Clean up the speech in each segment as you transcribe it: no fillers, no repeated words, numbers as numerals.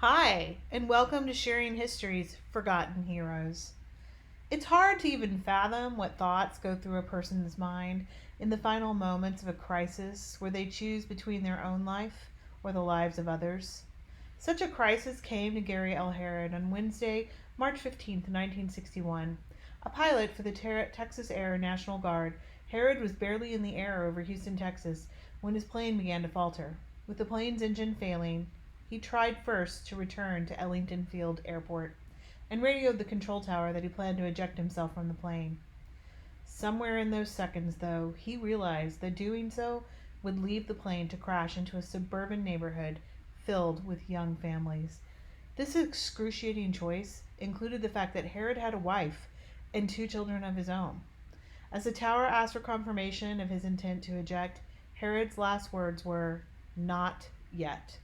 Hi, and welcome to Sharing History's Forgotten Heroes. It's hard to even fathom what thoughts go through a person's mind in the final moments of a crisis where they choose between their own life or the lives of others. Such a crisis came to Gary L. Herod on Wednesday, March 15th, 1961. A pilot for the Texas Air National Guard, Herod was barely in the air over Houston, Texas, when his plane began to falter. With the plane's engine failing, he tried first to return to Ellington Field Airport and radioed the control tower that he planned to eject himself from the plane. Somewhere in those seconds, though, he realized that doing so would leave the plane to crash into a suburban neighborhood filled with young families. This excruciating choice included the fact that Herod had a wife and two children of his own. As the tower asked for confirmation of his intent to eject, Herod's last words were, "Not yet."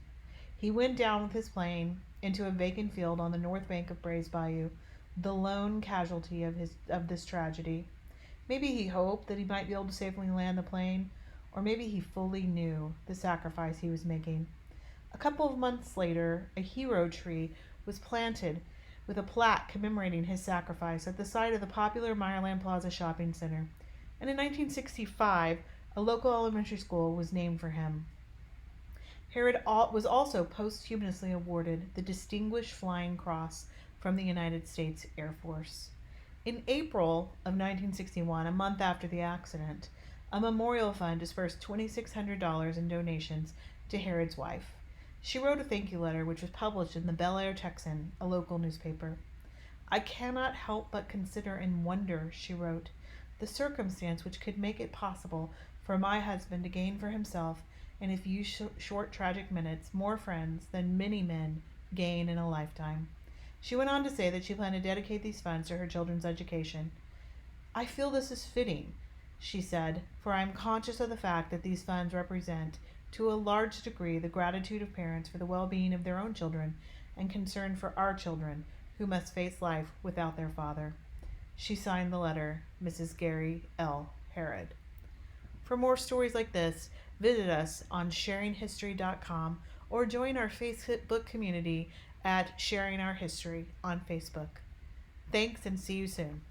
He went down with his plane into a vacant field on the north bank of Bray's Bayou, the lone casualty of this tragedy. Maybe he hoped that he might be able to safely land the plane, or maybe he fully knew the sacrifice he was making. A couple of months later, a hero tree was planted with a plaque commemorating his sacrifice at the site of the popular Meyerland Plaza shopping center. And in 1965, a local elementary school was named for him. Herod was also posthumously awarded the Distinguished Flying Cross from the United States Air Force. In April of 1961, a month after the accident, a memorial fund dispersed $2,600 in donations to Herod's wife. She wrote a thank you letter, which was published in the Bel Air Texan, a local newspaper. "I cannot help but consider and wonder," she wrote, "the circumstance which could make it possible for my husband to gain for himself, in a few short tragic minutes, more friends than many men gain in a lifetime." She went on to say that she planned to dedicate these funds to her children's education. "I feel this is fitting," she said, "for I am conscious of the fact that these funds represent, to a large degree, the gratitude of parents for the well-being of their own children and concern for our children who must face life without their father." She signed the letter, Mrs. Gary L. Herod. For more stories like this, visit us on sharinghistory.com or join our Facebook community at Sharing Our History on Facebook. Thanks and see you soon.